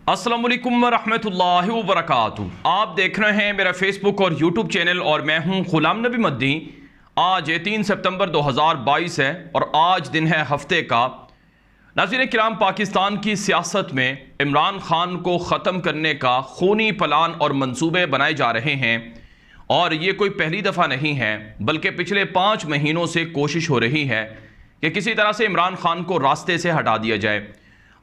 अस्सलाम वालेकुम रहमतुल्लाहि व बरकातुहू। आप देख रहे हैं मेरा फेसबुक और यूट्यूब चैनल और मैं हूं गुलाम नबी मद्दी। आज 3 सितंबर 2022 है और आज दिन है हफ्ते का। नाज़रीन किराम, पाकिस्तान की सियासत में इमरान खान को ख़त्म करने का खूनी प्लान और मंसूबे बनाए जा रहे हैं और ये कोई पहली दफ़ा नहीं है बल्कि पिछले 5 महीनों से कोशिश हो रही है कि किसी तरह से इमरान खान को रास्ते से हटा दिया जाए।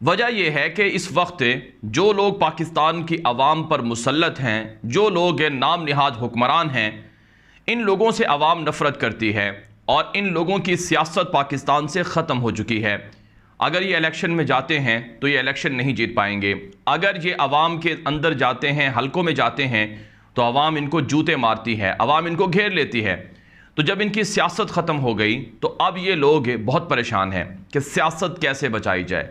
वजह यह है कि इस वक्त जो लोग पाकिस्तान की आवाम पर मुसल्लत हैं, जो लोग नाम निहाद हुक्मरान हैं, इन लोगों से आवाम नफ़रत करती है और इन लोगों की सियासत पाकिस्तान से ख़त्म हो चुकी है। अगर ये इलेक्शन में जाते हैं तो ये इलेक्शन नहीं जीत पाएंगे। अगर ये आवाम के अंदर जाते हैं, हलकों में जाते हैं, तो आवाम इनको जूते मारती है, आवाम इनको घेर लेती है। तो जब इनकी सियासत ख़त्म हो गई तो अब ये लोग बहुत परेशान हैं कि सियासत कैसे बचाई जाए।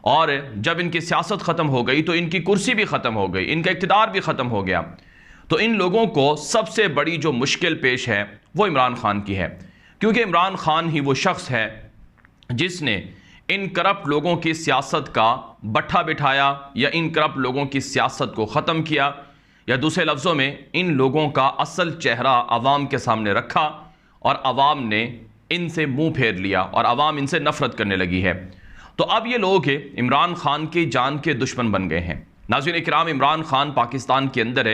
और जब इनकी सियासत ख़त्म हो गई तो इनकी कुर्सी भी ख़त्म हो गई, इनका इक़्तिदार भी ख़त्म हो गया। तो इन लोगों को सबसे बड़ी जो मुश्किल पेश है वो इमरान खान की है, क्योंकि इमरान खान ही वो शख्स है जिसने इन करप्ट लोगों की सियासत का बट्ठा बिठाया या इन करप्ट लोगों की सियासत को ख़त्म किया, या दूसरे लफ्ज़ों में इन लोगों का असल चेहरा आवाम के सामने रखा और आवाम ने इनसे मुँह फेर लिया और आवाम इनसे नफ़रत करने लगी है। तो अब ये लोग इमरान खान की जान के दुश्मन बन गए हैं। नाज़रीन इकराम, इमरान खान पाकिस्तान के अंदर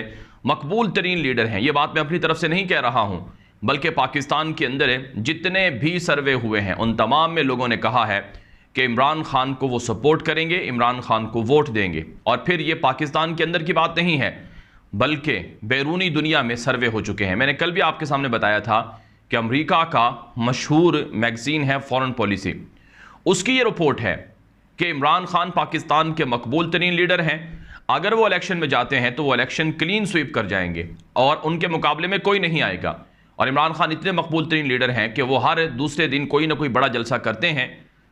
मकबूल तरीन लीडर हैं। ये बात मैं अपनी तरफ से नहीं कह रहा हूँ, बल्कि पाकिस्तान के अंदर जितने भी सर्वे हुए हैं उन तमाम में लोगों ने कहा है कि इमरान खान को वो सपोर्ट करेंगे, इमरान खान को वोट देंगे। और फिर ये पाकिस्तान के अंदर की बात नहीं है बल्कि बैरूनी दुनिया में सर्वे हो चुके हैं। मैंने कल भी आपके सामने बताया था कि अमेरिका का मशहूर मैगज़ीन है फॉरेन पॉलिसी, उसकी ये रिपोर्ट है कि इमरान खान पाकिस्तान के मकबूल तरीन लीडर हैं। अगर वो इलेक्शन में जाते हैं तो वो इलेक्शन क्लीन स्वीप कर जाएंगे और उनके मुकाबले में कोई नहीं आएगा। और इमरान खान इतने मकबूल तरीन लीडर हैं कि वो हर दूसरे दिन कोई ना कोई बड़ा जलसा करते हैं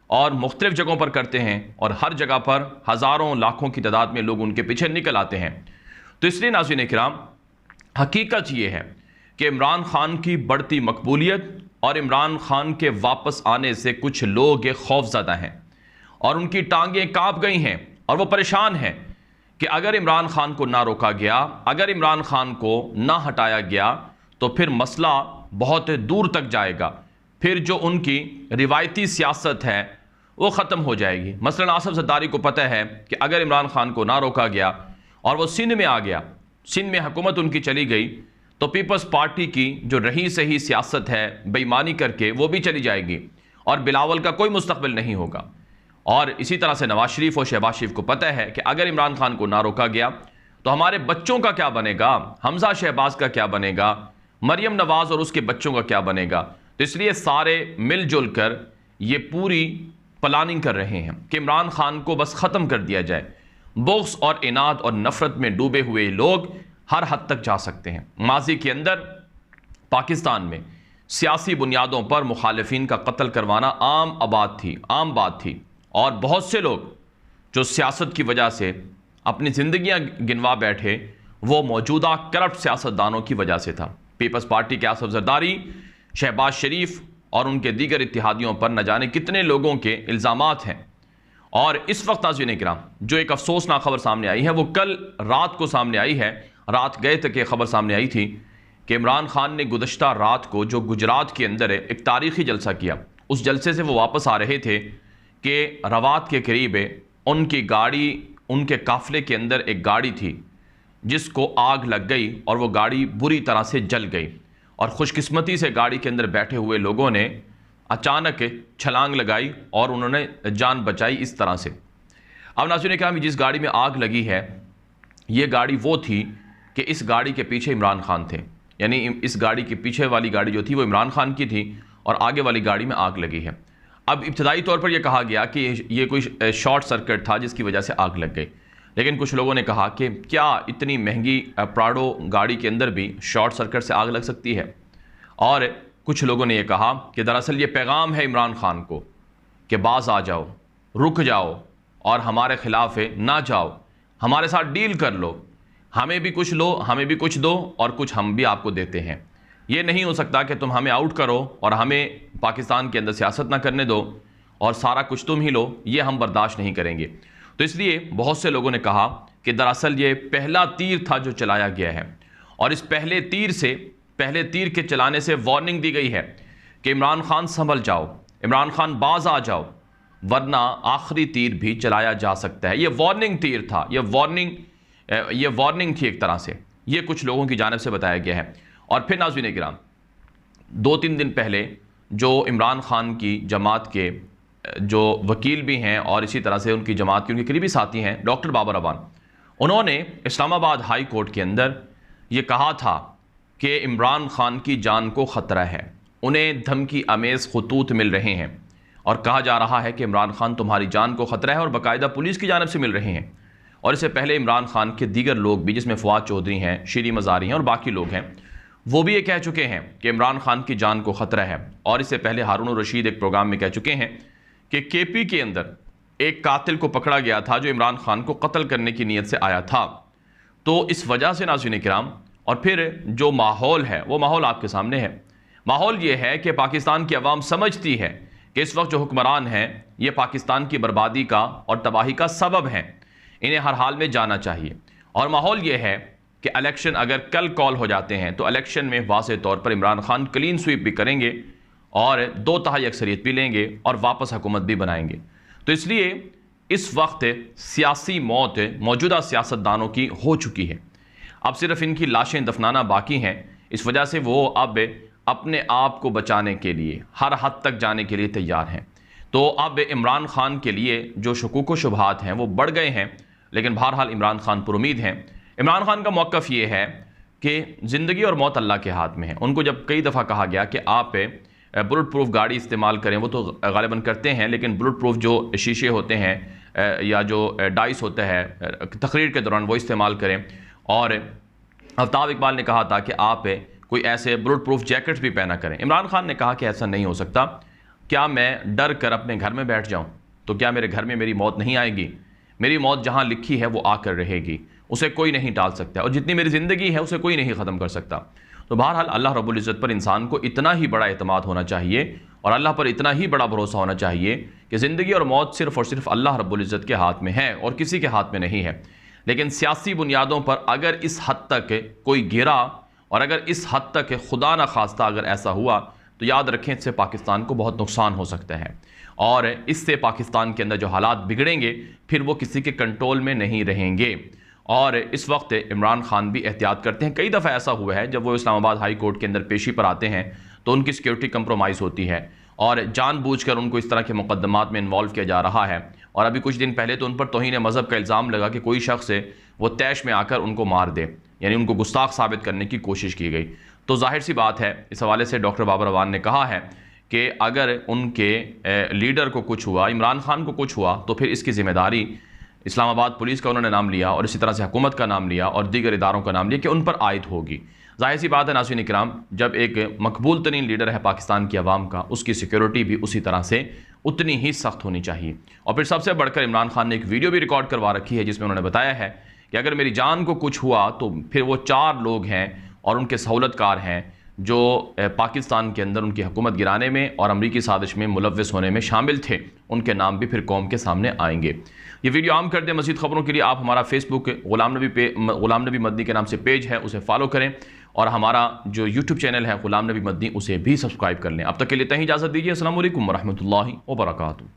और मुख्तलिफ जगहों पर करते हैं और हर जगह पर हज़ारों लाखों की तादाद में लोग उनके पीछे निकल आते हैं। तो इसलिए नाज़रीन इकराम, हकीकत ये है कि इमरान खान की बढ़ती मकबूलियत और इमरान खान के वापस आने से कुछ लोग खौफज़दा हैं और उनकी टांगें कांप गई हैं और वो परेशान हैं कि अगर इमरान खान को ना रोका गया, अगर इमरान खान को ना हटाया गया तो फिर मसला बहुत दूर तक जाएगा। फिर जो उनकी रिवायती सियासत है वो ख़त्म हो जाएगी। मसलन आसिफ ज़रदारी को पता है कि अगर इमरान खान को ना रोका गया और वो सिंध में आ गया, सिंध में हुकूमत उनकी चली गई, तो पीपल्स पार्टी की जो रही सही सियासत है बेईमानी करके वो भी चली जाएगी और बिलावल का कोई मुस्तकबिल नहीं होगा। और इसी तरह से नवाज शरीफ और शहबाज शरीफ को पता है कि अगर इमरान खान को ना रोका गया तो हमारे बच्चों का क्या बनेगा, हमजा शहबाज का क्या बनेगा, मरियम नवाज और उसके बच्चों का क्या बनेगा। तो इसलिए सारे मिलजुल कर ये पूरी प्लानिंग कर रहे हैं कि इमरान खान को बस ख़त्म कर दिया जाए। बुग़्ज़ और इनाद और नफ़रत में डूबे हुए लोग हर हद तक जा सकते हैं। माजी के अंदर पाकिस्तान में सियासी बुनियादों पर मुखालिफिन का कत्ल करवाना आम बात थी और बहुत से लोग जो सियासत की वजह से अपनी ज़िंदगियां गिनवा बैठे वो मौजूदा करप्ट सियासतदानों की वजह से था। पीपल्स पार्टी के आसिफ ज़रदारी, शहबाज शरीफ और उनके दीगर इत्तेहादियों पर न जाने कितने लोगों के इल्ज़ामात हैं। और इस वक्त नाज़रीन किराम, जो एक अफसोसनाक खबर सामने आई है वो कल रात को सामने आई है। रात गए तक ये खबर सामने आई थी कि इमरान खान ने गुज़श्ता रात को जो गुजरात के अंदर एक तारीख़ी जलसा किया, उस जलसे से वो वापस आ रहे थे कि रवात के करीब उनकी गाड़ी, उनके काफ़िले के अंदर एक गाड़ी थी जिसको आग लग गई और वो गाड़ी बुरी तरह से जल गई। और ख़ुशकिस्मती से गाड़ी के अंदर बैठे हुए लोगों ने अचानक छलांग लगाई और उन्होंने जान बचाई इस तरह से। अब नाज़रीन किराम, जिस गाड़ी में आग लगी है ये गाड़ी वो थी कि इस गाड़ी के पीछे इमरान खान थे, यानी इस गाड़ी के पीछे वाली गाड़ी जो थी वो इमरान खान की थी और आगे वाली गाड़ी में आग लगी है। अब इब्तदाई तौर पर यह कहा गया कि ये कोई शॉर्ट सर्किट था जिसकी वजह से आग लग गई, लेकिन कुछ लोगों ने कहा कि क्या इतनी महंगी प्राडो गाड़ी के अंदर भी शॉर्ट सर्किट से आग लग सकती है। और कुछ लोगों ने यह कहा कि दरअसल ये पैगाम है इमरान खान को कि बाज आ जाओ, रुक जाओ और हमारे खिलाफ ना जाओ, हमारे साथ डील कर लो, हमें भी कुछ लो, हमें भी कुछ दो और कुछ हम भी आपको देते हैं। ये नहीं हो सकता कि तुम हमें आउट करो और हमें पाकिस्तान के अंदर सियासत ना करने दो और सारा कुछ तुम ही लो, ये हम बर्दाश्त नहीं करेंगे। तो इसलिए बहुत से लोगों ने कहा कि दरअसल ये पहला तीर था जो चलाया गया है, और इस पहले तीर के चलाने से वार्निंग दी गई है कि इमरान खान संभल जाओ, इमरान खान बाज आ जाओ, वरना आखिरी तीर भी चलाया जा सकता है। ये वार्निंग तीर था, ये वार्निंग थी एक तरह से, ये कुछ लोगों की जानिब से बताया गया है। और फिर नाज़रीन किराम, 2-3 दिन पहले जो इमरान खान की जमात के जो वकील भी हैं और इसी तरह से उनकी जमात के उनके करीबी साथी हैं डॉक्टर बाबर अवान, उन्होंने इस्लामाबाद हाई कोर्ट के अंदर ये कहा था कि इमरान खान की जान को ख़तरा है, उन्हें धमकी अमेज़ खतूत मिल रहे हैं और कहा जा रहा है कि इमरान खान तुम्हारी जान को ख़तरा है, और बाकायदा पुलिस की जानिब से मिल रहे हैं। और इससे पहले इमरान खान के दीगर लोग भी, जिसमें फवाद चौधरी हैं, शीरी मज़ारी हैं और बाकी लोग हैं, वो भी ये कह चुके हैं कि इमरान खान की जान को ख़तरा है। और इससे पहले हारून रशीद एक प्रोग्राम में कह चुके हैं कि केपी के अंदर एक कातिल को पकड़ा गया था जो इमरान खान को कत्ल करने की नीयत से आया था। तो इस वजह से नाज़रीन किराम, और फिर जो माहौल है वो माहौल आपके सामने है। माहौल ये है कि पाकिस्तान की अवाम समझती है कि इस वक्त जो हुक्मरान हैं ये पाकिस्तान की बर्बादी का और तबाही का सबब हैं, इन्हें हर हाल में जाना चाहिए। और माहौल ये है कि इलेक्शन अगर कल कॉल हो जाते हैं तो इलेक्शन में वाज़ेह तौर पर इमरान खान क्लीन स्वीप भी करेंगे और 2/3 अक्सरियत भी लेंगे और वापस हुकूमत भी बनाएंगे। तो इसलिए इस वक्त सियासी मौत मौजूदा सियासतदानों की हो चुकी है, अब सिर्फ इनकी लाशें दफनाना बाकी हैं। इस वजह से वो अब अपने आप को बचाने के लिए हर हद तक जाने के लिए तैयार हैं। तो अब इमरान खान के लिए जो शकूक व शुबहात हैं वो बढ़ गए हैं, लेकिन बहरहाल इमरान खान पुरुमीद हैं। इमरान खान का मौक़िफ़ ये है कि ज़िंदगी और मौत अल्लाह के हाथ में है। उनको जब कई दफ़ा कहा गया कि आप बुलेट प्रूफ गाड़ी इस्तेमाल करें, वो तो गालिबन करते हैं, लेकिन बुलेट प्रूफ जो शीशे होते हैं या जो डाइस होता है तकरीर के दौरान वो इस्तेमाल करें। और आफ्ताब इकबाल ने कहा था कि आप कोई ऐसे बुलेट प्रूफ जैकेट्स भी पहना करें। इमरान खान ने कहा कि ऐसा नहीं हो सकता, क्या मैं डर कर अपने घर में बैठ जाऊँ? तो क्या मेरे घर में मेरी मौत नहीं आएगी? मेरी मौत जहाँ लिखी है वो आकर रहेगी, उसे कोई नहीं टाल सकता, और जितनी मेरी ज़िंदगी है उसे कोई नहीं ख़त्म कर सकता। तो बहरहाल अल्लाह रब्बुल इज़्ज़त पर इंसान को इतना ही बड़ा एतमाद होना चाहिए और अल्लाह पर इतना ही बड़ा भरोसा होना चाहिए कि ज़िंदगी और मौत सिर्फ़ और सिर्फ अल्लाह रब्बुल इज़्ज़त के हाथ में है और किसी के हाथ में नहीं है। लेकिन सियासी बुनियादों पर अगर इस हद तक कोई गिरा और अगर इस हद तक खुदा न खास्ता अगर ऐसा हुआ तो याद रखें इससे पाकिस्तान को बहुत नुकसान हो सकता है, और इससे पाकिस्तान के अंदर जो हालात बिगड़ेंगे फिर वो किसी के कंट्रोल में नहीं रहेंगे। और इस वक्त इमरान खान भी एहतियात करते हैं। कई दफ़ा ऐसा हुआ है जब वो इस्लामाबाद हाई कोर्ट के अंदर पेशी पर आते हैं तो उनकी सिक्योरिटी कंप्रोमाइज़ होती है और जानबूझकर उनको इस तरह के मुकदमात में इन्वॉल्व किया जा रहा है। और अभी कुछ दिन पहले तो उन पर तौहीन मज़हब का इल्ज़ाम लगा कि कोई शख्स है वो तैश में आकर उनको मार दे, यानी उनको गुस्ताख साबित करने की कोशिश की गई। तो जाहिर सी बात है, इस हवाले से डॉक्टर बाबर अवान ने कहा है कि अगर उनके लीडर को कुछ हुआ, इमरान खान को कुछ हुआ, तो फिर इसकी ज़िम्मेदारी इस्लामाबाद पुलिस का उन्होंने नाम लिया और इसी तरह से हुकूमत का नाम लिया और दीगर इदारों का नाम लिया कि उन पर आयद होगी। जाहिर सी बात है नाज़रीन इकराम, जब एक मकबूल तरीन लीडर है पाकिस्तान की आवाम का, उसकी सिक्योरिटी भी उसी तरह से उतनी ही सख्त होनी चाहिए। और फिर सबसे बढ़कर इमरान खान ने एक वीडियो भी रिकॉर्ड करवा रखी है जिसमें उन्होंने बताया है कि अगर मेरी जान को कुछ हुआ तो फिर वो 4 लोग हैं और उनके सहूलतकार हैं जो पाकिस्तान के अंदर उनकी हुकूमत गिराने में और अमरीकी साजिश में मुलव्वस होने में शामिल थे, उनके नाम भी फिर कौम के सामने आएंगे। ये वीडियो आम कर दें। मज़ीद खबरों के लिए आप हमारा फेसबुक गुलाम नबी मदनी के नाम से पेज है उसे फॉलो करें और हमारा जो यूट्यूब चैनल है गुलाम नबी मदनी उसे भी सब्सक्राइब कर लें। अब तक के लिए इतना ही इजाज़त दीजिए। अस्सलामु अलैकुम वरहमतुल्लाहि वबरकातुहू।